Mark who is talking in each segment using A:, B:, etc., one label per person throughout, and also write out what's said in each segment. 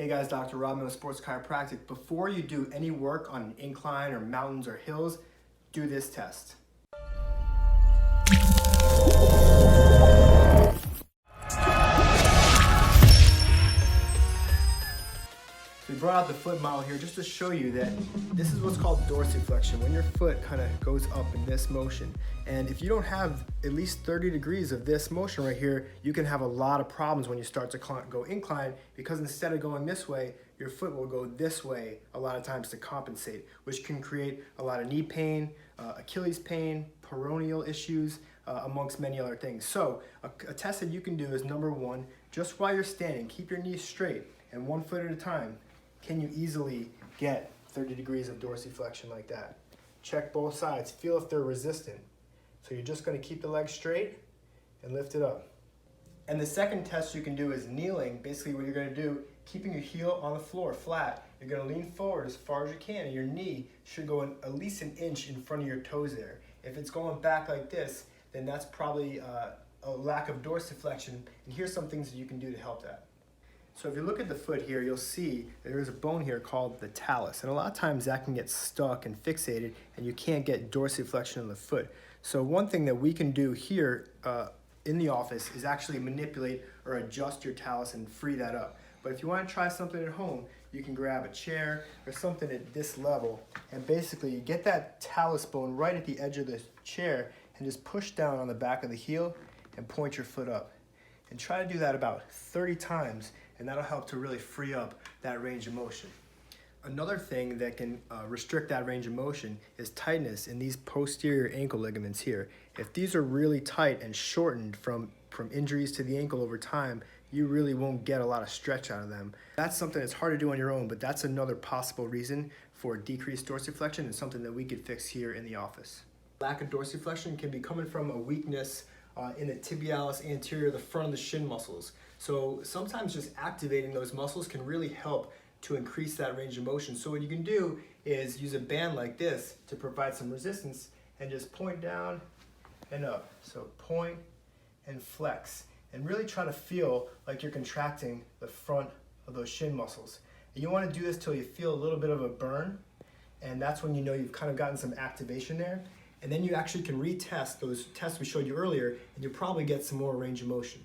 A: Hey guys, Dr. Rodman with Sports Chiropractic. Before you do any work on an incline or mountains or hills, do this test. We brought out the foot model here just to show you that this is what's called dorsiflexion, when your foot kind of goes up in this motion. And if you don't have at least 30 degrees of this motion right here, you can have a lot of problems when you start to go incline, because instead of going this way, your foot will go this way a lot of times to compensate, which can create a lot of knee pain, Achilles pain, peroneal issues, amongst many other things. So a test that you can do is, number one, just while you're standing, keep your knees straight and 1 foot at a time. Can you easily get 30 degrees of dorsiflexion like that? Check both sides, feel if they're resistant. So you're just gonna keep the leg straight and lift it up. And the second test you can do is kneeling. Basically what you're gonna do, keeping your heel on the floor flat, you're gonna lean forward as far as you can, and your knee should go at least an inch in front of your toes there. If it's going back like this, then that's probably a lack of dorsiflexion. And here's some things that you can do to help that. So if you look at the foot here, you'll see there is a bone here called the talus. And a lot of times that can get stuck and fixated, and you can't get dorsiflexion in the foot. So one thing that we can do here in the office is actually manipulate or adjust your talus and free that up. But if you want to try something at home, you can grab a chair or something at this level, and basically you get that talus bone right at the edge of the chair and just push down on the back of the heel and point your foot up. And try to do that about 30 times, and that'll help to really free up that range of motion. Another thing that can restrict that range of motion is tightness in these posterior ankle ligaments here. If these are really tight and shortened from injuries to the ankle over time, you really won't get a lot of stretch out of them. That's something that's hard to do on your own, but that's another possible reason for decreased dorsiflexion, and something that we could fix here in the office. Lack of dorsiflexion can be coming from a weakness in the tibialis anterior, the front of the shin muscles. So sometimes just activating those muscles can really help to increase that range of motion. So what you can do is use a band like this to provide some resistance and just point down and up. So point and flex, and really try to feel like you're contracting the front of those shin muscles. And you want to do this till you feel a little bit of a burn, and that's when you know you've kind of gotten some activation there. And then you actually can retest those tests we showed you earlier, and you'll probably get some more range of motion.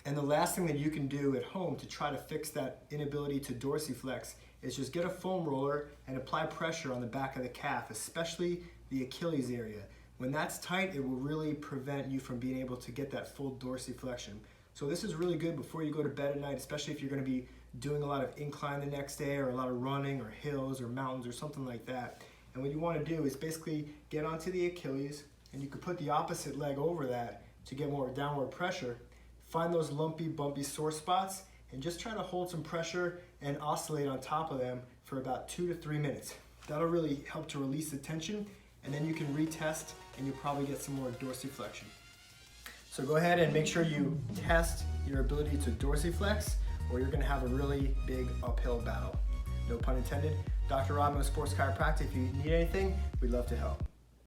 A: And the last thing that you can do at home to try to fix that inability to dorsiflex is just get a foam roller and apply pressure on the back of the calf, especially the Achilles area. When that's tight, it will really prevent you from being able to get that full dorsiflexion. So this is really good before you go to bed at night, especially if you're going to be doing a lot of incline the next day, or a lot of running or hills or mountains or something like that. And what you want to do is basically get onto the Achilles, and you could put the opposite leg over that to get more downward pressure. Find those lumpy, bumpy, sore spots, and just try to hold some pressure and oscillate on top of them for about 2 to 3 minutes. That'll really help to release the tension, and then you can retest, and you'll probably get some more dorsiflexion. So go ahead and make sure you test your ability to dorsiflex, or you're going to have a really big uphill battle. No pun intended. Dr. Rodman with Sports Chiropractic. If you need anything, we'd love to help.